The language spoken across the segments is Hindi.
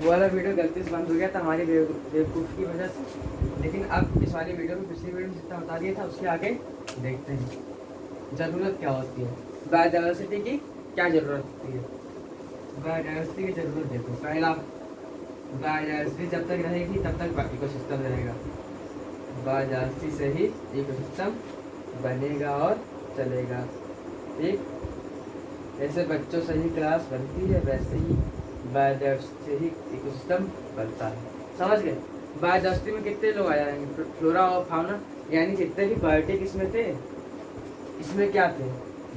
वो वाला वीडियो गलती से बंद हो गया था हमारी बेवकूफ़ की वजह से। लेकिन अब इस वाली वीडियो को पिछली वीडियो में जितना बता दिया था उसके आगे देखते हैं ज़रूरत क्या होती है, बायोडाइवर्सिटी की क्या ज़रूरत होती है। बायोडाइवर्सिटी की ज़रूरत देखो, पहला बायोडाइवर्सिटी जब तक रहेगी तब तक इकोसिस्टम रहेगा। बायोडाइवर्सिटी से ही इकोसिस्टम बनेगा और चलेगा। ठीक, जैसे बच्चों से ही क्लास बनती है वैसे ही बायोडाइवर्सिटी से ही इकोसिस्टम बनता है। समझ गए? बायोडाइवर्सिटी में कितने लोग आ जाएंगे, फ्लोरा और फाउना, यानी जितने भी बायोटिक इसमें थे, इसमें क्या थे,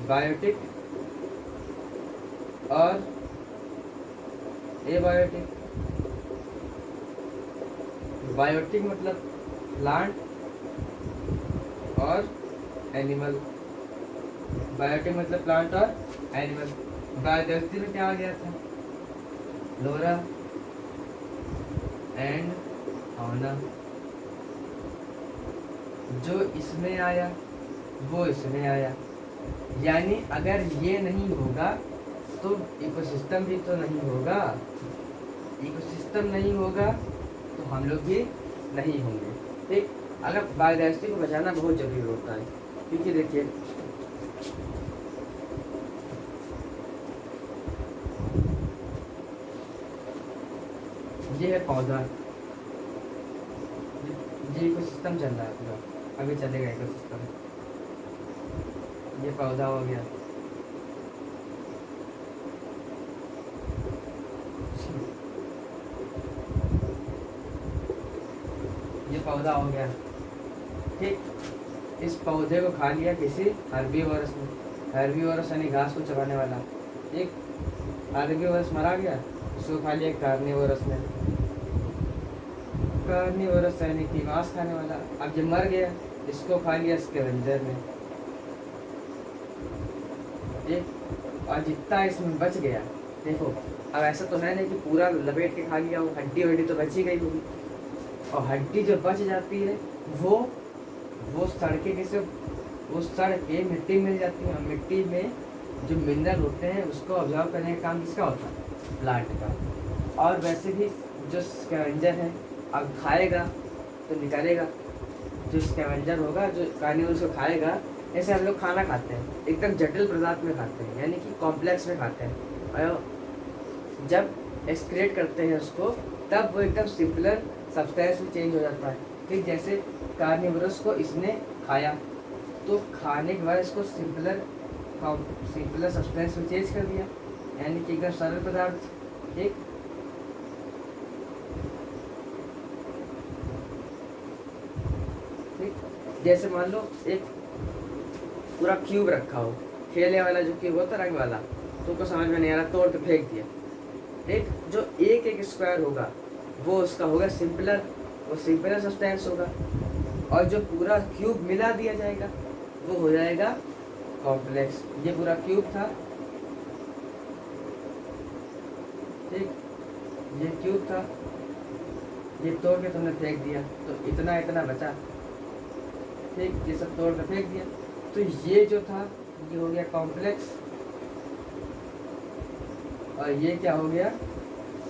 बायोटिक और एबायोटिक। बायोटिक मतलब प्लांट और एनिमल, बायोटिक मतलब प्लांट और एनिमल। बायोडाइवर्सिटी में क्या आ गया था, फ्लोरा एंड फाउना। जो इसमें आया वो इसमें आया, यानी अगर ये नहीं होगा तो इकोसिस्टम भी तो नहीं होगा, इकोसिस्टम नहीं होगा तो हम लोग भी नहीं होंगे। ठीक, अगर बायोडाइवर्सिटी को बचाना बहुत जरूरी होता है, क्योंकि देखिए ये है पौधा, ये इकोसिस्टम चल रहा है पूरा, अभी चलेगा इकोसिस्टम। ये पौधा हो गया, ये पौधा हो गया। ठीक, इस पौधे को खा लिया किसी हर्बीवोरस ने, हर्बीवोरस यानी घास को चबाने वाला। ठीक, हर्बीवोरस मरा गया, उसको खा लिया कार्निवोरस ने, कार्निवोरस यानी कि मांस खाने वाला। अब जब मर गया इसको खा लिया स्कैवेंजर ने। ठीक, और जितना इसमें बच गया, देखो अब ऐसा तो है नहीं कि पूरा लपेट के खा लिया, वो हड्डी वड्डी तो बची गई होगी, और हड्डी जो बच जाती है वो सड़ के कैसे, वो सड़ के मिट्टी में मिल जाती है, और मिट्टी में जो मिनरल होते हैं उसको ऑब्जर्व करने का काम किसका होता है, प्लांट का। और वैसे भी जो स्कैवेंजर है अब खाएगा तो निकालेगा, जो स्कैवेंजर होगा जो कार्निवोरस को खाएगा। ऐसे हम लोग खाना खाते हैं एकदम जटिल पदार्थ में खाते हैं, यानी कि कॉम्प्लेक्स में खाते हैं, और जब एक्सक्रीट करते हैं उसको तब वो एकदम सिंपलर सब्सटेंस में चेंज हो जाता है। ठीक, जैसे कार्निवोरस को इसने खाया तो खाने के बाद इसको सिंपलर सब्सटेंस में चेंज कर दिया, यानी कि एकदम सरल पदार्थ। ठीक, ठीक, जैसे मान लो एक पूरा क्यूब रखा हो, खेलने वाला जो क्यूब होता रंग वाला, तो उसको समझ में नहीं आ रहा, तोड़ के फेंक दिया। एक जो एक एक स्क्वायर होगा वो उसका होगा सिंपलर, वो सिंपलर सब्सटेंस होगा, और जो पूरा क्यूब मिला दिया जाएगा वो हो जाएगा कॉम्प्लेक्स। ये पूरा क्यूब था, ठीक, ये क्यूब था, ये तोड़ के तुमने फेंक दिया तो इतना इतना बचा। ठीक, ये सब तोड़ के फेंक दिया, तो ये जो था ये हो गया कॉम्प्लेक्स, और ये क्या हो गया,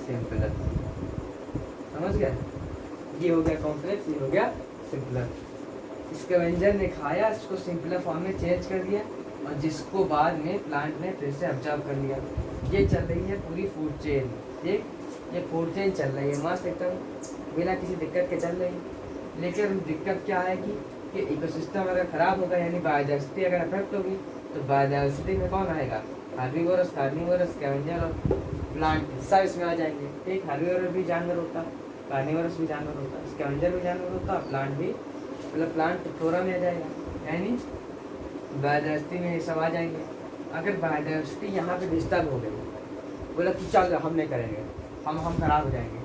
सिंपलर। समझ गया? ये हो गया कॉम्प्लेक्स, ये हो गया सिंपलर। स्कैवेंजर ने खाया, इसको सिंपलर फॉर्म में चेंज कर दिया, और जिसको बाद में प्लांट ने फिर से ऑब्जर्व कर लिया। ये चल रही है पूरी फूड चेन। ठीक, ये फूड चेन चल रही है मस्त एकदम बिना किसी दिक्कत के चल रही है। लेकिन दिक्कत क्या आएगी कि इकोसिस्टम अगर ख़राब होगा, यानी बायोडाइवर्सिटी अगर अफेक्ट होगी, तो बायोडाइवर्सिटी में कौन आएगा, हर्बीवोरस, कार्निवोरस, स्कैवेंजर और प्लांट सब इसमें आ जाएंगे। ठीक, हर्बीवोरस भी जानवर होता, कार्निवोरस भी जानवर होता, स्कैवेंजर भी जानवर होता, प्लांट भी, मतलब प्लांट फ्लोरा में आ जाएगा, यानी बायोडाइवर्सिटी में ये सब आ जाएंगे। अगर बायोडाइवर्सिटी यहाँ पे डिस्टर्ब हो गई, बोला कि चल हम नहीं करेंगे, हम खराब हो जाएंगे,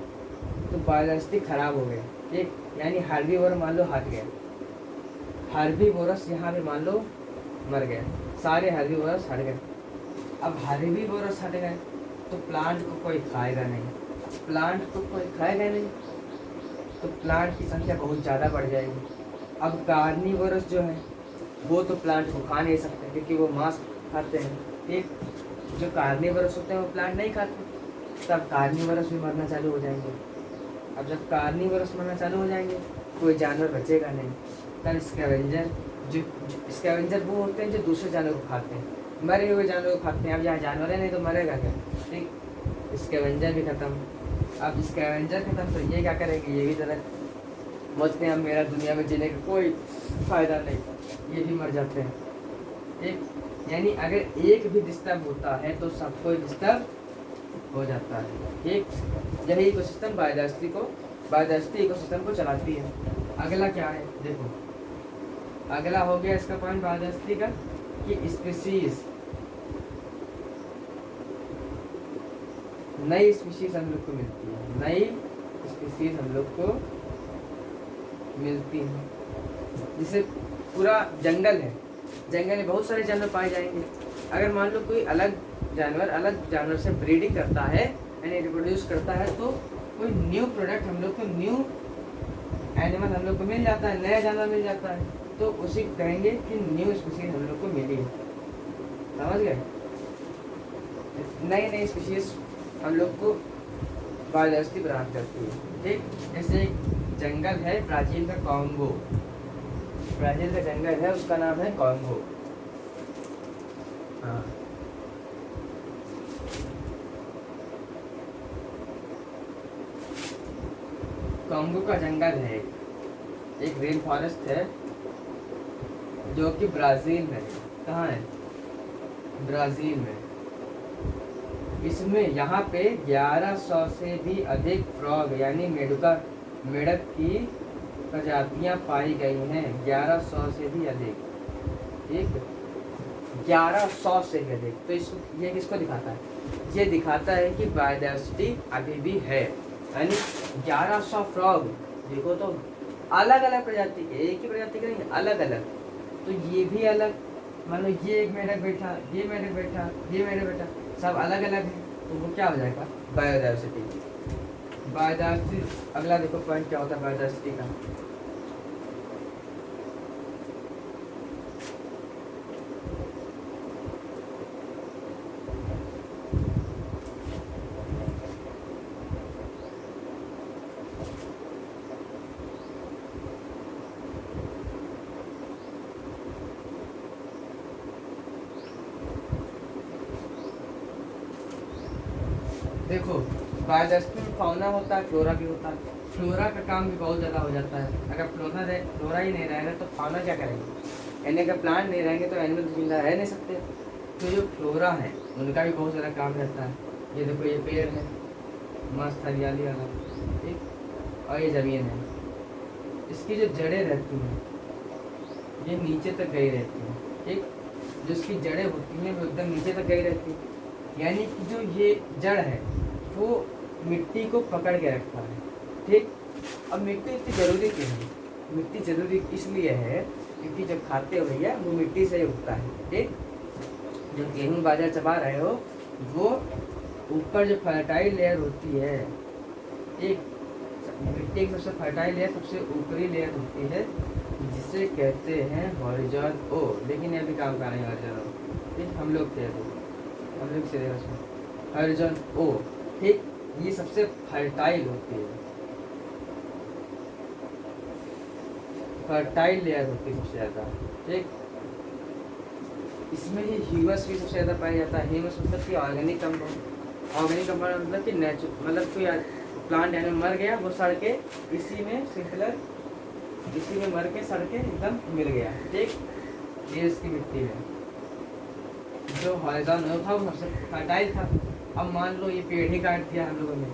तो बायोडाइवर्सिटी खराब हो गई। ठीक, यानी हर्बीवोरस मान लो हट गए, हर्बीवोरस यहाँ पे मान लो मर गए, सारे हर्बीवोरस हट गए। अब हर्बीवोरस हट गए तो प्लांट को कोई खाएगा नहीं, प्लांट को कोई खाएगा नहीं तो प्लांट की संख्या बहुत ज़्यादा बढ़ जाएगी। अब कार्निवोरस जो है वो तो प्लांट को खा नहीं सकते क्योंकि वो मांस खाते हैं। ठीक, जो कार्निवोरस होते हैं वो प्लांट नहीं खाते, तब कार्निवरस भी मरना चालू हो जाएंगे। अब जब कार्निवरस मरना चालू हो जाएंगे कोई जानवर बचेगा नहीं। तब स्कैवेंजर, जो स्कैवेंजर वो होते हैं जो दूसरे जानवर को खाते हैं, मरे हुए जानवर को खाते हैं। अब यहाँ जानवर है नहीं तो मरेगा क्या, ठीक, स्कैवेंजर भी खत्म। अब स्कैवेंजर खत्म तो ये क्या करेंगे, ये भी जरा मरते हैं। अब मेरा दुनिया में जीने का कोई फायदा नहीं, ये भी मर जाते हैं, ठीक। यानी अगर एक भी डिस्टर्ब होता है तो सबको डिस्टर्ब हो जाता है, ठीक। यही इकोसिस्टम बायोडायवर्सिटी इकोसिस्टम को चलाती है। अगला क्या है देखो, अगला हो गया इसका पॉइंट बायोडायवर्सिटी का कि स्पीशीज, नई स्पीशीज हम लोग को मिलती है, नई स्पीशीज हम लोग को मिलती है। जैसे पूरा जंगल है, जंगल में बहुत सारे जानवर पाए जाएंगे। अगर मान लो कोई अलग जानवर से ब्रीडिंग करता है यानी रिप्रोड्यूस करता है तो कोई न्यू प्रोडक्ट हम लोग को, न्यू एनिमल हम लोग को मिल जाता है, नया जानवर मिल जाता है, तो उसी कहेंगे कि न्यू स्पीशीज हम लोग को मिली है। समझ गए, नई नई स्पीशीज हम लोग को बायोडायवर्सिटी प्रदान करती है, ठीक। जैसे एक जंगल है ब्राज़ील का कॉन्गो, ब्राज़ील का जंगल है उसका नाम है कॉन्गो। हाँ, कॉन्गो का जंगल है, एक रेन फॉरेस्ट है जो कि ब्राज़ील में है। कहाँ है, ब्राज़ील में। इसमें यहाँ पे 1100 से भी अधिक फ्रॉग यानी मेढक की प्रजातियां पाई गई हैं। 1100 से भी अधिक, ठीक, 1100 से भी अधिक। तो ये किसको दिखाता है, ये दिखाता है कि बायोडायवर्सिटी अभी भी है। यानी 1100 फ्रॉग देखो तो अलग अलग प्रजाति के, एक ही प्रजाति के नहीं, अलग अलग। तो ये भी अलग, मान लो ये एक मेढक बैठा, ये मेढक बैठा, ये मेढक बैठा, सब अलग अलग है, तो वो क्या हो जाएगा, बायोडायवर्सिटी। बायोडायवर्सिटी अगला देखो पॉइंट क्या होता है बायोडायवर्सिटी का। देखो बायोडायवर्सिटी में फाउना होता है, फ्लोरा भी होता है। फ्लोरा का काम भी बहुत ज़्यादा हो जाता है। अगर फ्लोरा ही नहीं रहेगा तो फाउना क्या करेंगे, यानी अगर प्लांट नहीं रहेंगे तो एनिमल जिंदा रह नहीं सकते। तो जो फ्लोरा है उनका भी बहुत ज़्यादा काम रहता है। ये देखो ये पेड़ है मस्त हरियाली वाला, ठीक, और ये ज़मीन है, इसकी जो जड़ें रहती हैं ये नीचे तक गई रहती हैं, ठीक। जो इसकी जड़ें होती हैं वो एकदम नीचे तक गई रहती है, यानी कि जो ये जड़ है वो मिट्टी को पकड़ के रखता है, ठीक। अब मिट्टी इतनी ज़रूरी क्यों है, मिट्टी ज़रूरी इसलिए है क्योंकि जब खाते हो भैया वो मिट्टी से ही उगता है, ठीक। जो गेहूँ बाजरा चबा रहे हो वो ऊपर जो फर्टाइल लेयर होती है, एक मिट्टी की सबसे फर्टाइल लेयर, सबसे ऊपरी लेयर होती है जिसे कहते हैं हॉरिजॉन ओ, लेकिन ये भी काम का नहीं हॉरिजॉन ओ, ठीक। हम लोग थे हम लोग से हॉरिजॉन ओ, ठीक। ये सबसे फर्टाइल होती है, फर्टाइल लेयर होती है सबसे ज़्यादा, ठीक। इसमें ही ह्यूमस भी सबसे ज़्यादा पाया जाता है। ह्यूमस मतलब कि ऑर्गेनिक कंपाउंड, ऑर्गेनिक कंपाउंड मतलब कि नेचुरल, मतलब कोई प्लांट एनिमल मर गया वो सड़ के इसी में सिंपलर, इसी में मर के सड़ के एकदम मिल गया, ठीक। ये इसकी मिट्टी में जो हॉरिजॉन था वो सबसे फर्टाइल था। अब मान लो ये पेड़ ही काट दिया हम लोगों ने,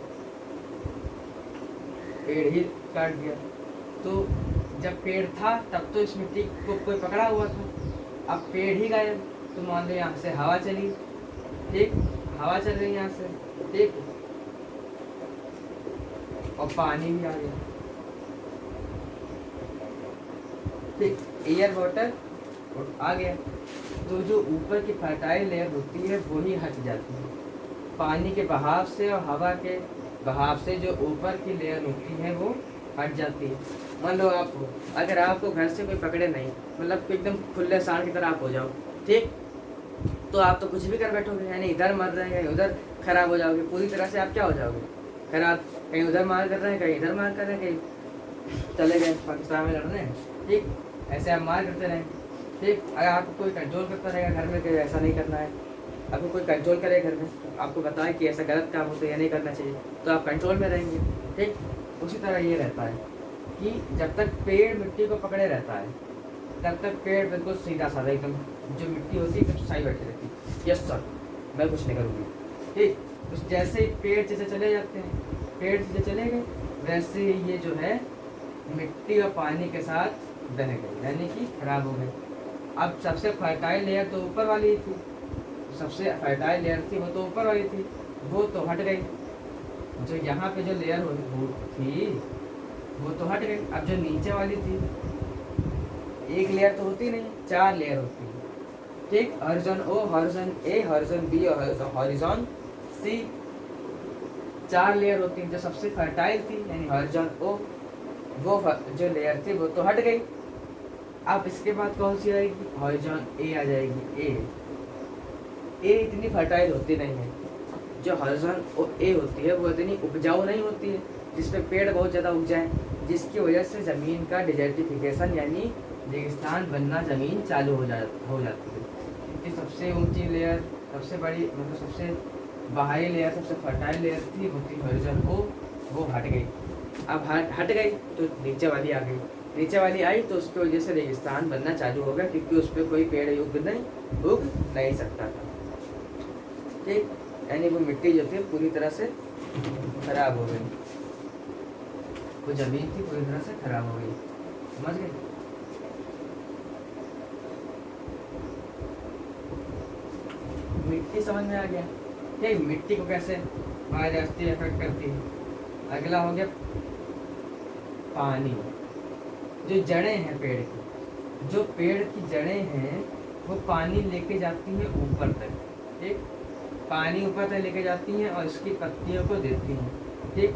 पेड़ ही काट दिया, तो जब पेड़ था तब तो इस मिट्टी को कोई पकड़ा हुआ था, अब पेड़ ही गायब, तो मान लो यहाँ से हवा चली, ठीक, हवा चल रही यहाँ से, ठीक, और पानी भी आ गया, ठीक, एयर वाटर आ गया, तो जो ऊपर की फर्टाइल लेयर होती है वो ही हट जाती है पानी के बहाव से, और हवा के बहाव से जो ऊपर की लेयर होती है वो हट जाती है। मान लो आप, अगर आपको घर से कोई पकड़े नहीं, मतलब एकदम खुले सांड की तरह आप हो जाओ, ठीक, तो आप तो कुछ भी कर बैठोगे, यानी इधर मर रहे हैं उधर खराब हो जाओगे, पूरी तरह से आप क्या हो जाओगे, खराब। कहीं उधर मार कर रहे हैं, कहीं इधर मार कर रहे हैं, कहीं चले गए पाकिस्तान में लड़ने, ठीक, ऐसे आप मार करते रहें, ठीक। अगर आपको कोई कंट्रोल करता रहेगा घर में कि ऐसा नहीं करना है, आपको कोई कंट्रोल करे घर में, आपको बताए कि ऐसा गलत काम होता है या नहीं करना चाहिए, तो आप कंट्रोल में रहेंगे, ठीक। उसी तरह ये रहता है कि जब तक पेड़ मिट्टी को पकड़े रहता है तब तक पेड़ बिल्कुल सीधा साधा एकदम, जो मिट्टी होती है एकदम सही बैठी रहती है, यस सर मैं कुछ नहीं करूँगी, ठीक। उस जैसे ही पेड़ जैसे चले जाते हैं, पेड़ जैसे चले गए वैसे ही ये जो है मिट्टी और पानी के साथ बह गए, यानी कि खराब हो गए। अब सबसे फर्टाइल लेयर तो ऊपर वाली ही थी, सबसे फर्टाइल लेयर थी वो तो ऊपर वाली थी, वो तो हट गई। जो यहाँ पे जो लेयर थी वो तो हट गई। अब जो नीचे वाली थी, एक लेयर तो होती नहीं, 4 लेयर होती है, ठीक। हॉरिजॉन ओ, हॉरिजॉन ए, हॉरिजॉन बी और हॉरिजॉन सी, 4 लेयर होती हैं। जो सबसे फर्टाइल थी यानी हॉरिजॉन ओ, वो जो लेयर थी वो तो हट गई। अब इसके बाद कौन सी आएगी, हॉरिजॉन ए आ जाएगी। ए इतनी फर्टाइल होती नहीं है। जो हॉरिजॉन ए होती है वो इतनी उपजाऊ नहीं होती है जिसपे पेड़ बहुत ज़्यादा उग जाए, जिसकी वजह से ज़मीन का डिजर्टिफिकेशन यानी रेगिस्तान बनना ज़मीन चालू हो जाती है। क्योंकि सबसे ऊंची लेयर, सबसे बड़ी मतलब सबसे बाहरी लेयर, सबसे फर्टाइल लेयर थी वो थी हॉरिजॉन ओ, वो हट गई। अब हट गई तो नीचे वाली आ गई, नीचे वाली आई तो उसकी वजह से रेगिस्तान बनना चालू हो गया, क्योंकि उस पर कोई पेड़ उग नहीं सकता था, ठीक। यानी वो मिट्टी जो थी पूरी तरह से खराब हो गई, वो जमीन थी पूरी तरह से खराब हो गई, समझ गए। मिट्टी समझ में आ गया, ठीक। मिट्टी को कैसे बायोडाइवर्सिटी अफेक्ट करती है। अगला हो गया पानी। जो जड़ें हैं पेड़ की, जो पेड़ की जड़ें हैं वो पानी लेके जाती हैं ऊपर तक, ठीक। पानी ऊपर तक लेके जाती हैं और इसकी पत्तियों को देती हैं, ठीक।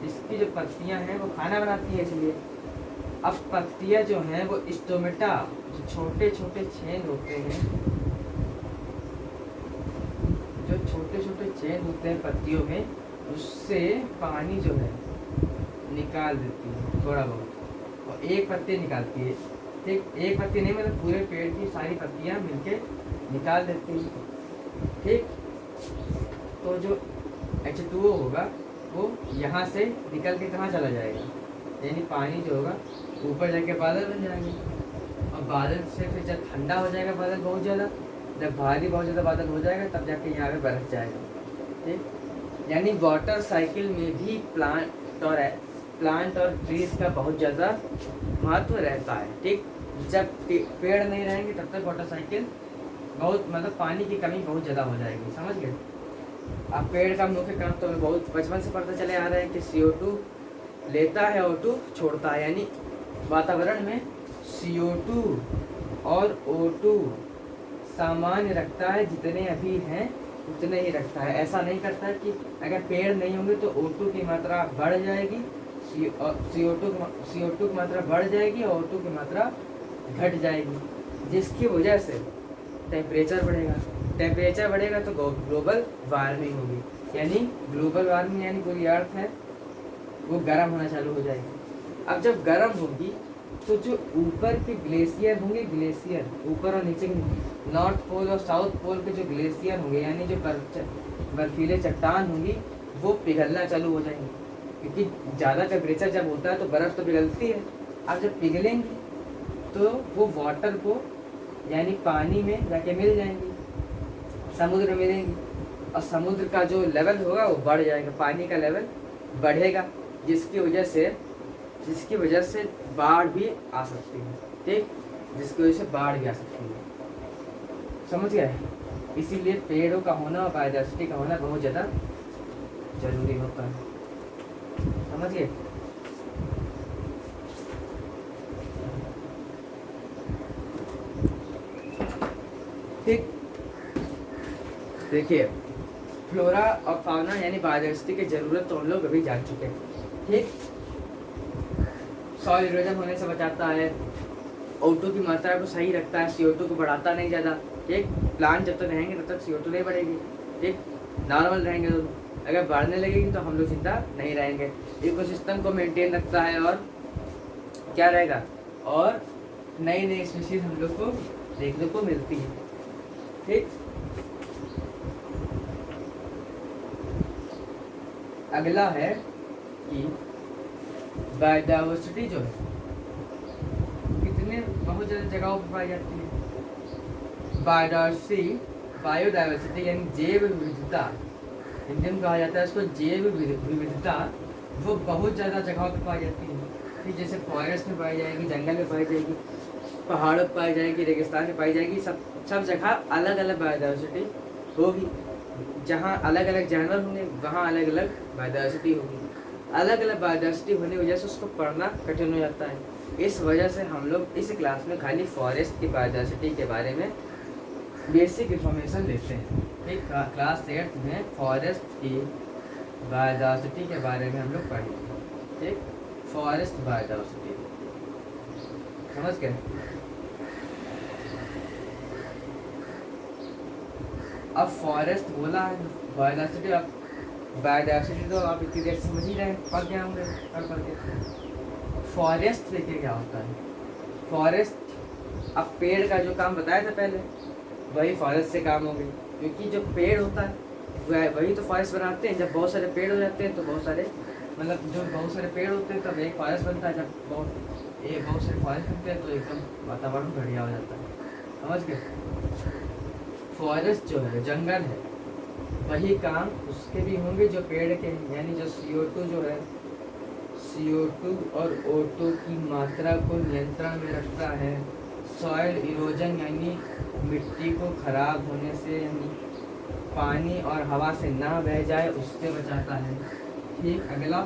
इसकी जो पत्तियां हैं वो खाना बनाती हैं, इसलिए अब पत्तियां जो हैं वो स्टोमेटा, जो छोटे छोटे छेद होते हैं, जो छोटे छोटे छेद होते हैं पत्तियों में, उससे पानी जो है निकाल देती है थोड़ा बहुत, और एक पत्ती निकालती है, ठीक। एक पत्ती नहीं मतलब पूरे पेड़ की सारी पत्तियां मिलके निकाल देती हैं, ठीक। तो जो H2O होगा वो यहाँ से निकल के कहाँ चला जाएगा, यानी पानी जो होगा ऊपर जाके बादल बन जाएंगे, और बादल से फिर जब ठंडा हो जाएगा बादल बहुत ज़्यादा, जब भारी बहुत ज़्यादा बादल हो जाएगा तब जाके यहाँ पे बरस जाएगा, ठीक। यानी वाटर साइकिल में भी प्लांट और ट्रीज का बहुत ज़्यादा महत्व रहता है, ठीक। जब पेड़ नहीं रहेंगे तब तक वाटर साइकिल बहुत मतलब पानी की कमी बहुत ज़्यादा हो जाएगी, समझ गए। अब पेड़ का मुख्य काम तो बहुत बचपन से पढ़ते चले आ रहे हैं कि CO2 लेता है, O2 छोड़ता है, यानी वातावरण में CO2 और O2 सामान्य रखता है, जितने अभी हैं उतने ही रखता है। ऐसा नहीं करता है कि अगर पेड़ नहीं होंगे तो O2 की मात्रा बढ़ जाएगी, CO2 की मात्रा बढ़ जाएगी और O2 की मात्रा घट जाएगी, जिसकी वजह से टेम्परेचर बढ़ेगा तो ग्लोबल वार्मिंग होगी, यानी ग्लोबल वार्मिंग यानी पूरी अर्थ है वो गर्म होना चालू हो जाएगी। अब जब गर्म होगी तो जो ऊपर के ग्लेशियर होंगे, ग्लेशियर ऊपर और नीचे नॉर्थ पोल और साउथ पोल के जो ग्लेशियर होंगे यानी जो बर्फीले चट्टान होंगी वो पिघलना चालू हो जाएंगे, क्योंकि ज़्यादा टेम्परेचर जब होता है तो बर्फ़ तो पिघलती है। अब जब पिघलेंगी तो वो वाटर को यानी पानी में जाके मिल जाएंगी, समुद्र में मिलेंगी, और समुद्र का जो लेवल होगा वो बढ़ जाएगा, पानी का लेवल बढ़ेगा, जिसकी वजह से बाढ़ भी आ सकती है, ठीक। जिसकी वजह से बाढ़ भी आ सकती है, समझ गए। इसीलिए पेड़ों का होना और बायोडाइवर्सिटी का होना बहुत ज़्यादा जरूरी होता है, समझ गए। ठीक, देखिए फ्लोरा और फाउना यानी बायोडाइवर्सिटी की ज़रूरत तो हम लोग अभी जान चुके हैं, ठीक। सॉइल इरोजन होने से बचाता है, O2 की मात्रा को सही रखता है, CO2 को बढ़ाता नहीं ज़्यादा, ठीक। प्लांट जब तक रहेंगे तब तक CO2 नहीं बढ़ेगी, ठीक। नॉर्मल रहेंगे तो, अगर बढ़ने लगेगी तो हम लोग जिंदा नहीं रहेंगे। इकोसिस्टम को मेंटेन रखता है और क्या रहेगा, और नई नई स्पीशीज हम लोग को देखने को मिलती है। ठीक, अगला है कि बायोडाइवर्सिटी जो है कितने बहुत ज़्यादा जगहों पर पाई जाती है। बायोडाइवर्सिटी यानी जैव विविधता, हिंदी में कहा जाता है इसको जैव विविधता, वो बहुत ज़्यादा जगहों पर पाई जाती है। ठीक, जैसे फॉरेस्ट में पाई जाएगी, जंगल में पाई जाएगी, पहाड़ों पर पाई जाएगी, रेगिस्तान में पाई जाएगी, सब जगह अलग अलग बायोडाइवर्सिटी होगी। जहाँ अलग अलग जानवर होंगे वहाँ अलग अलग बायोडाइवर्सिटी होगी। अलग अलग बायोडाइवर्सिटी होने की वजह से उसको पढ़ना कठिन हो जाता है। इस वजह से हम लोग इस क्लास में खाली फॉरेस्ट की बायोडाइवर्सिटी के बारे में बेसिक इन्फॉर्मेशन लेते हैं। ठीक, क्लास 8 में फॉरेस्ट की बायोडाइवर्सिटी के बारे में हम लोग पढ़ेंगे। ठीक, फॉरेस्ट बायोडाइवर्सिटी समझ गए। अब फॉरेस्ट बोला है, बायोडाइवर्सिटी, अब बायोडाइवर्सिटी तो आप इतनी देर समझ ही रहे हैं, पढ़ के होंगे पढ़ के। फॉरेस्ट देखिए क्या होता है। फॉरेस्ट, अब पेड़ का जो काम बताया था पहले, वही फॉरेस्ट से काम हो गई, क्योंकि जो पेड़ होता है वही तो फॉरेस्ट बनाते हैं। जब बहुत सारे पेड़ हो जाते हैं तो बहुत सारे, मतलब जो बहुत सारे पेड़ होते हैं तब एक फॉरेस्ट बनता है। जब बहुत सारे फॉरेस्ट बनते हैं तो एकदम वातावरण बढ़िया हो जाता है। समझ गए। फॉरेस्ट जो है, जंगल है, वही काम उसके भी होंगे जो पेड़ के हैं। यानी जो CO2 जो है, CO2 और O2 की मात्रा को नियंत्रण में रखता है। सॉइल इरोजन यानी मिट्टी को खराब होने से, यानी पानी और हवा से ना बह जाए उससे बचाता है। ठीक, अगला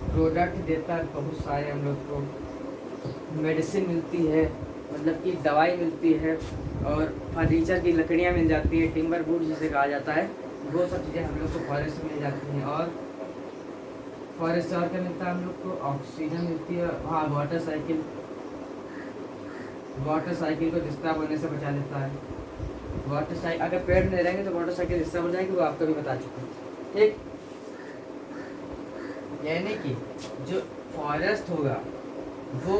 प्रोडक्ट देता है बहुत सारे, हम लोग को मेडिसिन मिलती है, मतलब कि दवाई मिलती है, और फर्नीचर की लकड़ियाँ मिल जाती हैं, टिम्बर वुड जिसे कहा जाता है, वो सब चीज़ें हम लोग को फॉरेस्ट में मिल जाती हैं। और फॉरेस्ट से और क्या मिलता है हम लोग को, ऑक्सीजन मिलती है। हाँ, वाटर साइकिल को डिस्टर्ब होने से बचा लेता है। वाटर साइकिल, अगर पेड़ नहीं रहेंगे तो वाटर साइकिल डिस्टर्ब हो जाएगी, वो आपको भी बता चुका हूँ। ठीक, यानी कि जो फॉरेस्ट होगा वो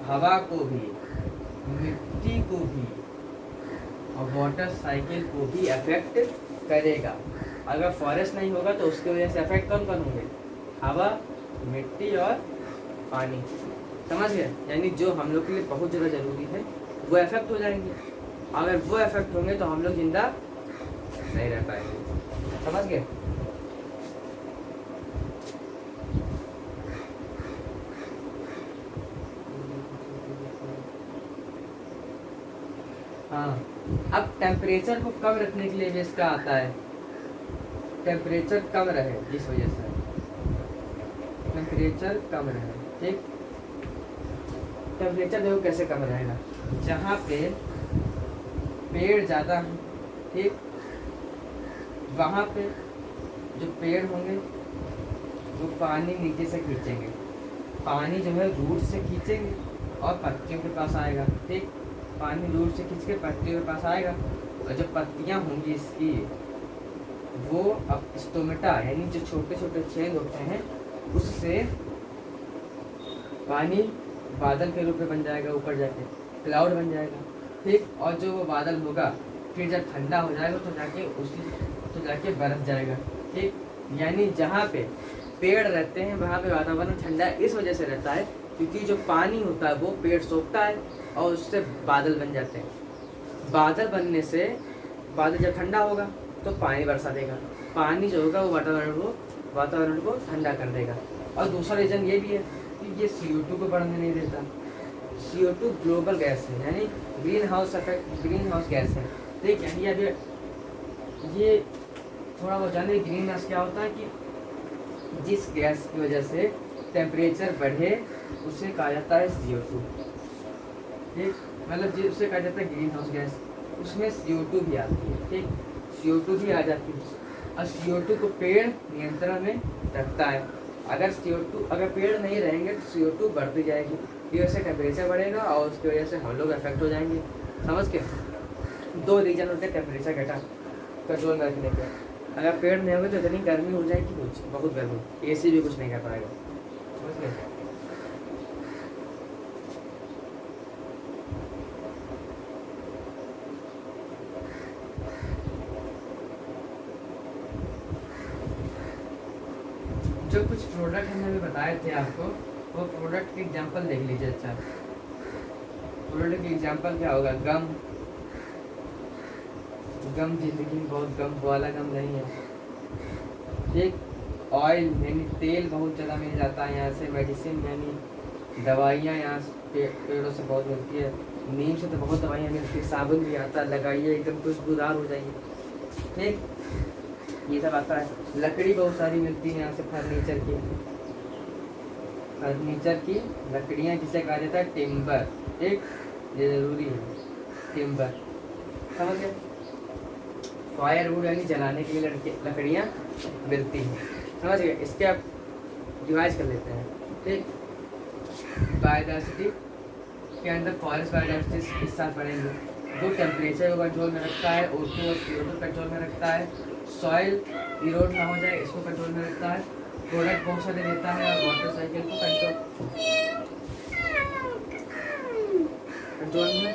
हवा को भी, मिट्टी को भी और वाटर साइकिल को भी अफेक्ट करेगा। अगर फॉरेस्ट नहीं होगा तो उसकी वजह से अफेक्ट कौन कौन होंगे, हवा, मिट्टी और पानी। समझ गए। यानी जो हम लोग के लिए बहुत ज़्यादा ज़रूरी है वो अफेक्ट हो जाएंगे। अगर वो अफेक्ट होंगे तो हम लोग जिंदा नहीं रह पाएंगे। समझ गए। हाँ, अब टेम्परेचर को कम रखने के लिए भी इसका आता है। टेम्परेचर कम रहे, इस वजह से टेम्परेचर कम रहे। ठीक, टेम्परेचर देखो कैसे कम रहेगा, जहाँ पे पेड़ ज़्यादा हैं, ठीक, वहाँ पे जो पेड़ होंगे वो पानी नीचे से खींचेंगे, पानी जो है रूट से खींचेंगे और पत्तियों के पास आएगा। ठीक, पानी रूट से खींच के पत्तियों के पास आएगा, और जो पत्तियाँ होंगी इसकी वो अब स्टोमेटा यानी जो छोटे छोटे छेद होते हैं उससे पानी बादल के रूप में बन जाएगा, ऊपर जाके क्लाउड बन जाएगा। ठीक, और जो वो बादल होगा फिर जब ठंडा हो जाएगा तो जाके बरस जाएगा। ठीक, यानी जहाँ पे पेड़ रहते हैं वहाँ पे वातावरण ठंडा इस वजह से रहता है क्योंकि जो पानी होता है वो पेड़ सोखता है और उससे बादल बन जाते हैं। बादल बनने से बादल जब ठंडा होगा तो पानी बरसा देगा, पानी जो होगा वो वातावरण को ठंडा कर देगा। और दूसरा रीज़न ये भी है कि ये CO2 को बढ़ने नहीं देता। CO2 ग्लोबल गैस है, यानी ग्रीन हाउस गैस है। ठीक, यानी अभी ये थोड़ा बहुत जाने ग्रीन हाउस क्या होता है कि जिस गैस की वजह से टेम्परेचर बढ़े उसे कहा जाता है CO2। ठीक, मतलब जिसे कहा जाता है ग्रीन हाउस गैस, उसमें CO2 भी आती है। ठीक, CO2 भी आ जाती है, और CO2 को पेड़ नियंत्रण में रखता है। अगर पेड़ नहीं रहेंगे तो CO2 बढ़ती जाएगी, इस वजह से टेम्परेचर बढ़ेगा और उसकी वजह से हम लोग अफेक्ट हो जाएंगे। समझ के, दो रीजन होते हैं टेम्परेचर कंट्रोल में रखने के। अगर पेड़ नहीं होगा तो इतनी गर्मी हो जाएगी, कुछ बहुत गर्मी, एसी भी कुछ नहीं कर पाएगा, समझ गए। जो कुछ प्रोडक्ट हमने अभी बताए थे आपको, वो प्रोडक्ट के एग्जांपल देख लीजिए। अच्छा, प्रोडक्ट के एग्जांपल क्या होगा? गम। गम जिंदगी में बहुत गम वाला गम नहीं है। एक ऑयल यानी तेल बहुत ज़्यादा मिल जाता है यहाँ से। मेडिसिन यानी दवाइयाँ यहाँ से पेड़ों से बहुत मिलती है। नीम से तो बहुत दवाइयाँ मिलती है। साबुन भी आता है, लगाइए एकदम खुशबूदार हो जाइए, ठीक, ये सब आता है। लकड़ी बहुत सारी मिलती है यहाँ से, फर्नीचर की लकड़ियाँ जिसे कहा जाता है टिम्बर, ठीक, ये ज़रूरी है, टिम्बर, समझ गए। फायरवुड यानी जलाने के लिए लकड़ियाँ मिलती हैं, समझ गए। इसके आप डिवाइड कर लेते हैं, ठीक। बायोडाइवर्सिटी के अंदर फॉरेस्ट बायोडाइवर्सिटी इस साल पढ़ेंगे। जो टेम्परेचर को कंट्रोल में रखता है, O2 और CO2 कंट्रोल में रखता है, सॉइल इरोड ना हो जाए इसको कंट्रोल में रखता है, प्रोडक्ट बहुत सारे देता है, और वाटर साइकिल को कंट्रोल में।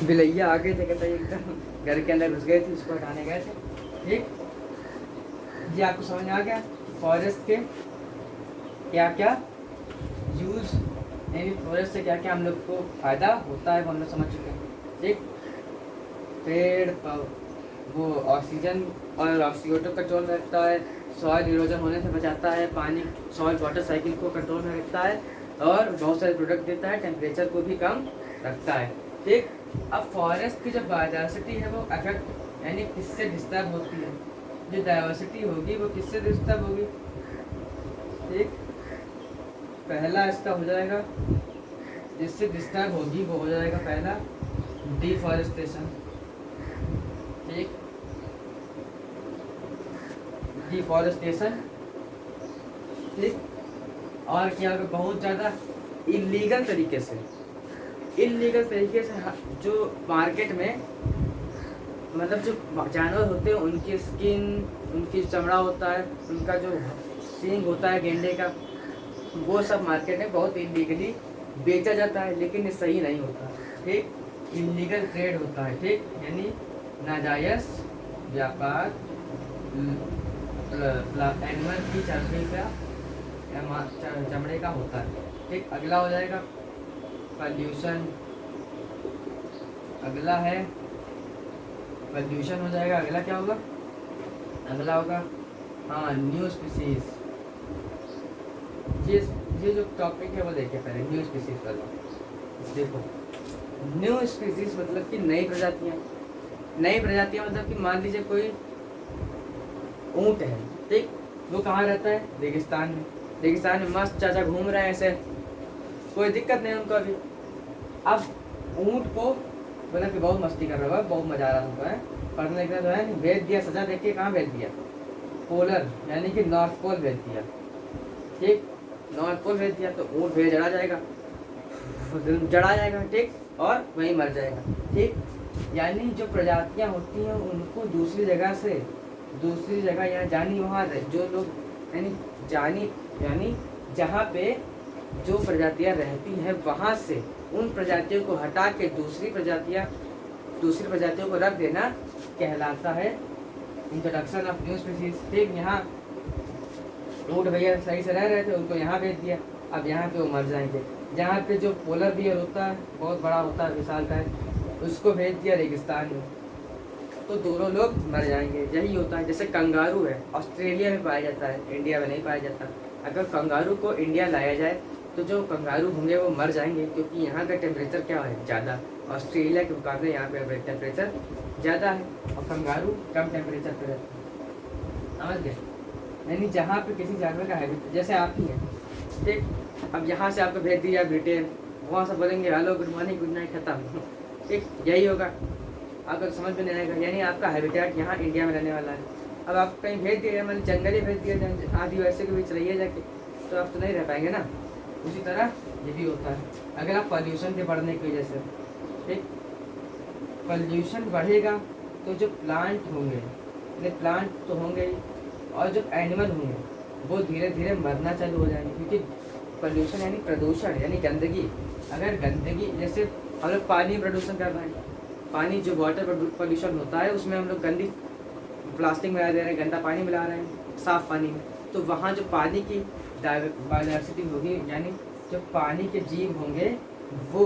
बिलैया आगे थे, कहता एकदम घर के अंदर घुस गए थे, उसको हटाने गए थे, ठीक। जी आपको समझ में आ गया फॉरेस्ट के क्या क्या यूज, यानी फॉरेस्ट से क्या क्या हम लोग को फायदा होता है वो हम लोग समझ चुके हैं, ठीक। पेड़ वो ऑक्सीजन और CO2 कंट्रोल में रखता है, सॉइल इरोजन होने से बचाता है, पानी सॉइल वाटर साइकिल को कंट्रोल में रखता है, और बहुत सारे प्रोडक्ट देता है, टेम्परेचर को भी कम रखता है, ठीक। अब फॉरेस्ट की जो बायोडाइवर्सिटी है वो अफेक्ट यानी किससे डिस्टर्ब होती है? जो डाइवर्सिटी होगी वो किससे डिस्टर्ब होगी, ठीक। पहला इसका हो जाएगा, जिससे डिस्टर्ब होगी वो हो जाएगा पहला डिफॉरेस्टेशन, ठीक, डिफॉरेस्टेशन, ठीक। और क्या होगा? बहुत ज़्यादा इलीगल तरीके से जो मार्केट में, मतलब जो जानवर होते हैं उनकी स्किन, उनकी चमड़ा होता है, उनका जो सींग होता है गेंडे का, वो सब मार्केट में बहुत इलीगली बेचा जाता है, लेकिन ये सही नहीं होता, ठीक। इलीगल ट्रेड होता है, ठीक, यानी नाजायज व्यापार एनिमल की चर्बी का चमड़े का होता है, ठीक। अगला हो जाएगा पॉल्यूशन, अगला है पॉल्यूशन हो जाएगा। अगला क्या होगा? अगला होगा हाँ न्यू स्पीसीज। ये जो टॉपिक है वो देखिए पहले, न्यू स्पीसीज वाला देखो। न्यू स्पीसीज मतलब कि नई प्रजातियाँ मतलब कि मान लीजिए कोई ऊँट है, ठीक, वो कहाँ रहता है? रेगिस्तान में मस्त चाचा घूम रहे हैं ऐसे, कोई दिक्कत नहीं उनको अभी। अब ऊँट को बोला कि बहुत मस्ती कर रहा है, बहुत मजा आ रहा उनको है, पढ़ने लिखने तो है नहीं, भेज दिया सजा देख के, कहाँ भेज दिया? पोलर यानी कि नॉर्थ पोल भेज दिया, ठीक, नॉर्थ पोल भेज दिया तो ऊँट भेज जड़ा जाएगा, ठीक, और वहीं मर जाएगा, ठीक। यानी जो प्रजातियाँ होती हैं उनको दूसरी जगह यहाँ जानी, वहाँ जो लोग यानी जहाँ पे जो प्रजातियाँ रहती हैं वहाँ से उन प्रजातियों को हटा के दूसरी प्रजातियों को रख देना कहलाता है इंट्रोडक्शन ऑफ न्यू स्पीसीज, ठीक। यहाँ ऊँट भैया सही से रह रहे थे, उनको यहाँ भेज दिया, अब यहाँ पे वो मर जाएंगे। जहाँ पे जो पोलर बियर होता है, बहुत बड़ा होता है, विशाल का है, उसको भेज दिया रेगिस्तान में, तो दोनों लोग मर जाएंगे। यही होता है। जैसे कंगारू है, ऑस्ट्रेलिया में पाया जाता है, इंडिया में नहीं पाया जाता। अगर कंगारू को इंडिया लाया जाए तो जो कंगारू होंगे वो मर जाएंगे, क्योंकि यहाँ का टेम्परेचर क्या है? ज़्यादा। ऑस्ट्रेलिया के मुकाबले यहाँ पे टेम्परेचर ज़्यादा है और कंगारू कम टेम्परेचर पर रहते हैं, समझ गए। यानी जहाँ पे किसी जानवर का हैबिट, जैसे आप ही हैं, ठीक, अब यहाँ से आपको भेज दिया ब्रिटेन, वहाँ से बोलेंगे hello good morning good night, खत्म, ठीक। यही होगा, आपको समझ में नहीं आएगा। यानी आपका हैबिटेट यहाँ इंडिया में रहने वाला है, अब आप कहीं भेज दिया, मतलब जंगल ही भेज दिया, आदिवासियों के बीच रहिए जाके, तो आप तो नहीं रह पाएंगे ना। उसी तरह ये भी होता है अगर आप पॉल्यूशन के बढ़ने की वजह से, ठीक, पॉल्यूशन बढ़ेगा तो जो प्लांट होंगे, प्लांट तो होंगे ही, और जो एनिमल होंगे वो धीरे धीरे मरना चालू हो जाएंगे, क्योंकि पॉल्यूशन यानी प्रदूषण यानी गंदगी। अगर गंदगी, जैसे हम लोग पानी प्रदूषण कर रहे हैं, पानी जो वाटर पॉल्यूशन होता है उसमें हम लोग गंदी प्लास्टिक मिला दे रहे हैं, गंदा पानी मिला रहे हैं साफ़ पानी में, तो वहाँ जो पानी की बायोडाइवर्सिटी होगी, यानी जो पानी के जीव होंगे वो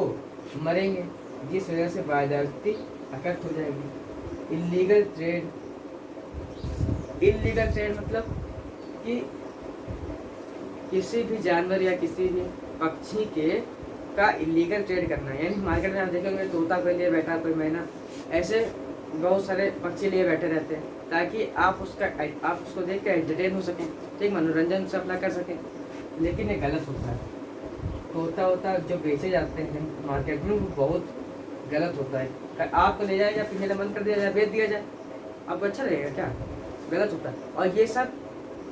मरेंगे, जिस वजह से बायोडाइवर्सिटी अफेक्ट हो जाएगी। इलीगल ट्रेड मतलब कि किसी भी जानवर या किसी भी पक्षी के का इलीगल ट्रेड करना है, यानी मार्केट में आप देखेंगे तोता कोई लिए बैठा, कोई मैना, ऐसे बहुत सारे पक्षी लिए बैठे रहते हैं ताकि आप उसको देख कर एंटरटेन हो सकें, ठीक, मनोरंजन से अपना कर सकें, लेकिन ये गलत होता है। तोता जो बेचे जाते हैं मार्केट में वो बहुत गलत होता है। आपको ले जाए या पिंजरे बंद कर दिया जाए, बेच दिया जाए, आपको अच्छा लगेगा क्या? गलत होता है। और ये सब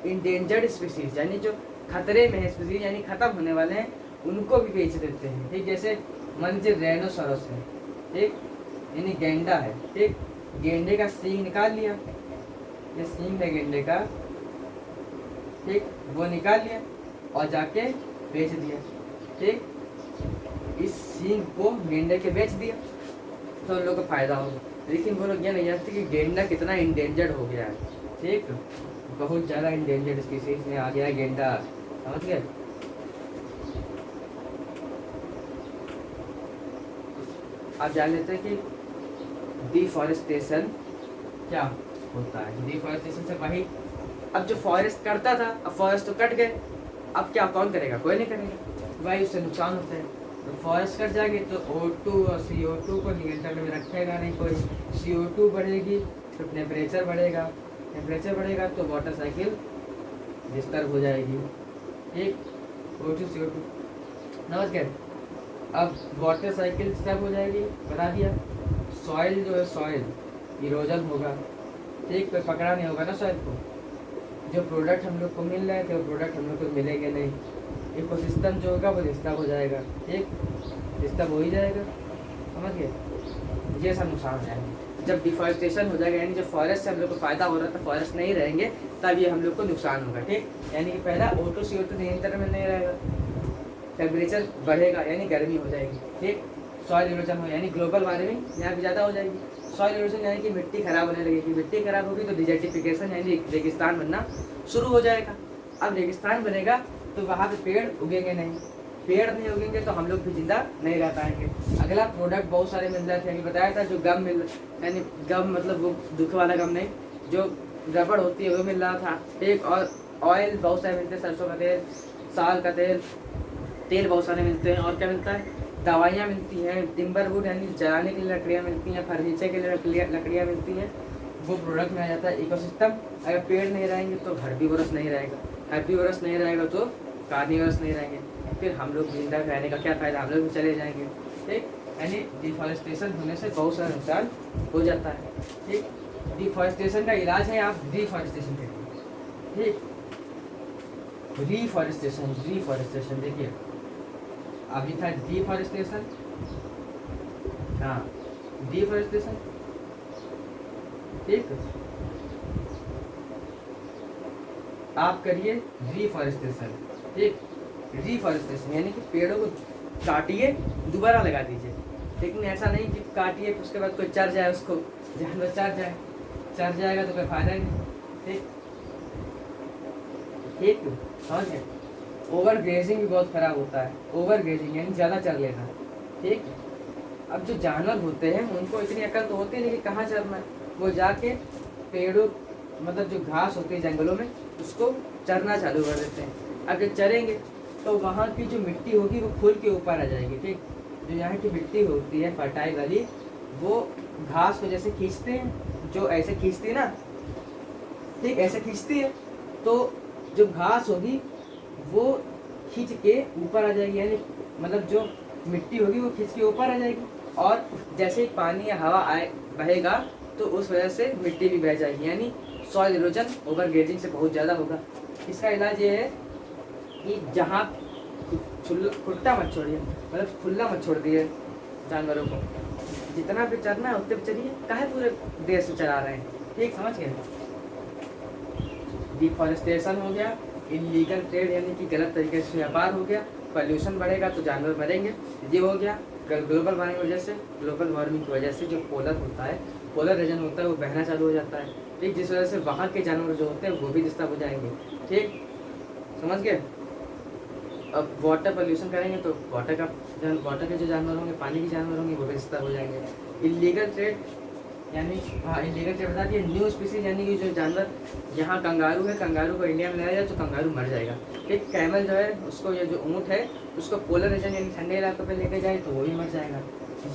इंडेंजर्ड स्पीसीज यानी जो खतरे में है स्पीसीज, यानी खत्म होने वाले हैं, उनको भी बेच देते हैं, ठीक। जैसे मान लीजिए रेनोसोरस है, ठीक, यानी गेंडा है, ठीक, गेंडे का सींग निकाल लिया, ये सींग है गेंडे का, ठीक, वो निकाल लिया और जाके बेच दिया, ठीक, इस सींग को गेंडे के बेच दिया तो उन लोगों को फायदा होगा। लेकिन वो लोग ये नहीं जानते कि गेंडा कितना इंडेंजर्ड हो गया है, ठीक, बहुत ज़्यादा इंडेंजर्ड स्पीसीज में आ गया है गेंडा, समझ गए। आप जान लेते हैं कि डिफॉरेस्टेशन क्या होता है। डिफॉरेस्टेशन से वही, अब जो फॉरेस्ट करता था, अब फॉरेस्ट तो कट गए, अब क्या कौन करेगा? कोई नहीं करेगा, वही उससे नुकसान होता है। तो फॉरेस्ट कट जाएगी तो O2 और CO2 को नियंत्रण में रखेगा नहीं कोई, CO2 बढ़ेगी तो टेम्परेचर बढ़ेगा तो वाटर साइकिल डिस्टर्ब हो जाएगी, ठीक, O2 CO2 समझ गए। अब वाटर साइकिल डिस्टर्ब हो जाएगी, बता दिया। सॉइल जो है, सॉइल इरोजन होगा, ठीक, कोई पकड़ा नहीं होगा ना सॉइल को, जो प्रोडक्ट हम लोग को मिल रहे थे वो प्रोडक्ट हम लोग को मिलेंगे नहीं, इकोसिस्टम जो होगा वो डिस्टर्ब हो जाएगा, ठीक, डिस्टर्ब हो ही जाएगा, समझ गए। ये सब नुकसान हो जाएंगे जब डिफॉरेस्टेशन हो जाएगा, यानी जब फॉरेस्ट से हम लोग को फायदा हो रहा था, फॉरेस्ट नहीं रहेंगे तब ये हम लोग को नुकसान होगा, ठीक। यानी कि पहला O2 CO2 नियंत्रण में नहीं रहेगा, टेम्परेचर बढ़ेगा यानी गर्मी हो जाएगी, ठीक, सॉइल इरोजन हो यानी ग्लोबल वार्मिंग यहाँ भी ज़्यादा हो जाएगी, सॉइल इरोजन यानी कि मिट्टी खराब होने लगेगी, मिट्टी खराब होगी तो डिजर्टिफिकेशन यानी रेगिस्तान बनना शुरू हो जाएगा। अब रेगिस्तान बनेगा तो वहाँ पे पेड़ उगेंगे नहीं, पेड़ नहीं उगेंगे तो हम लोग भी जिंदा नहीं रह पाएंगे। अगला प्रोडक्ट बहुत सारे मिल रहे थे, अभी बताया था, जो गम यानी गम मतलब वो दुख वाला गम नहीं, जो रबड़ होती है वो मिल रहा था, ठीक, और ऑयल बहुत सारे मिलते हैं, सरसों का तेल, साल का तेल बहुत सारे मिलते हैं, और क्या मिलता है, दवाइयाँ मिलती हैं, टिम्बर वुड यानी जलाने के लिए लकड़ियाँ मिलती हैं, फर्नीचर के लिए लकड़ियाँ मिलती हैं, वो प्रोडक्ट में आ जाता है। इकोसिस्टम, अगर पेड़ नहीं रहेंगे तो हर्बीवोरस नहीं रहेगा, हर्बीवोरस नहीं रहेगा तो कार्निवोरस नहीं रहेंगे, फिर हम लोग जिंदा रहने का क्या फ़ायदा, हम लोग भी चले जाएंगे, ठीक। यानी डिफॉरेस्टेशन होने से बहुत सारा नुकसान हो जाता है, ठीक। डिफॉरेस्टेशन का इलाज है आप डिफॉरेस्टेशन करिए, ठीक। रिफॉरेस्टेशन देखिए, अभी था डिफॉरेस्टेशन, हाँ, डिफॉरेस्टेशन, ठीक, आप करिए रिफॉरेस्टेशन, ठीक। रिफॉरेस्टेशन यानी कि पेड़ों को काटिए, दोबारा लगा दीजिए, लेकिन ऐसा नहीं कि काटिए उसके बाद कोई चर जाए, उसको जानवर चर जाएगा तो कोई फायदा ही नहीं, ठीक, ठीक, समझ गए। ओवर ग्रेजिंग भी बहुत खराब होता है, ओवर ग्रेजिंग यानी ज़्यादा चर लेना, ठीक। अब जो जानवर होते हैं उनको इतनी अकल तो होती नहीं कि कहाँ चरना है, वो जाके पेड़ों मतलब जो घास होती है जंगलों में उसको चरना चालू कर देते हैं। अब जब चरेंगे तो वहाँ की जो मिट्टी होगी वो खुल के ऊपर आ जाएगी, ठीक। जो यहाँ की मिट्टी होती है फर्टाइल वाली, वो घास को जैसे खींचते हैं, जो ऐसे खींचती है ना, ठीक, ऐसे खींचती है, तो जो घास होगी वो खींच के ऊपर आ जाएगी, यानी मतलब जो मिट्टी होगी वो खींच के ऊपर आ जाएगी, और जैसे ही पानी या हवा बहेगा तो उस वजह से मिट्टी भी बह जाएगी, यानी सॉइल इरोजन ओवर ग्रेजिंग से बहुत ज़्यादा होगा। इसका इलाज ये है कि जहाँ खुट्टा मत छोड़िए, मतलब खुला मत छोड़ दिए जानवरों को, जितना भी चरना है उतने भी चरिए, काहे पूरे देश से चरा रहे हैं, ठीक समझ गए। डिफॉरेस्टेशन हो गया, इलीगल ट्रेड यानी कि गलत तरीके से व्यापार हो गया, पॉल्यूशन बढ़ेगा तो जानवर मरेंगे, ये हो गया। ग्लोबल वार्मिंग की वजह से, ग्लोबल वार्मिंग की वजह से जो पोलर होता है, पोलर रीजन होता है वो बहना चालू हो जाता है, ठीक, जिस वजह से वहाँ के जानवर जो होते हैं वो भी डिस्टर्ब हो जाएंगे, ठीक समझ गए। अब वाटर पोल्यूशन करेंगे तो वाटर के जो जानवर होंगे, पानी के जानवर होंगे, वो भी डिस्टर्ब हो जाएंगे। इलीगल ट्रेड यानी, हाँ इलीगल ट्रेड बता दिए। न्यू स्पीसीज यानी कि जो जानवर, यहाँ कंगारू है, कंगारू को इंडिया में लाया जाए तो कंगारू मर जाएगा, ठीक। कैमल जो है उसको, ये जो ऊँट है उसको पोलर रीजन यानी ठंडे इलाकों पे लेके जाए तो वो भी मर जाएगा,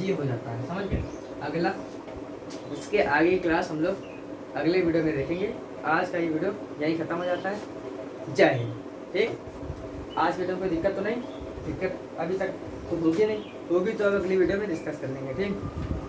ये हो जाता है, समझ गए। अगला, इसके आगे की क्लास हम लोग अगले वीडियो में देखेंगे। आज का ये वीडियो यहीं ख़त्म हो जाता है। जय हिंद, ठीक। आज वीडियो में कोई दिक्कत तो नहीं, दिक्कत अभी तक तो होगी नहीं, होगी तो अब अगली वीडियो में डिस्कस कर लेंगे, ठीक।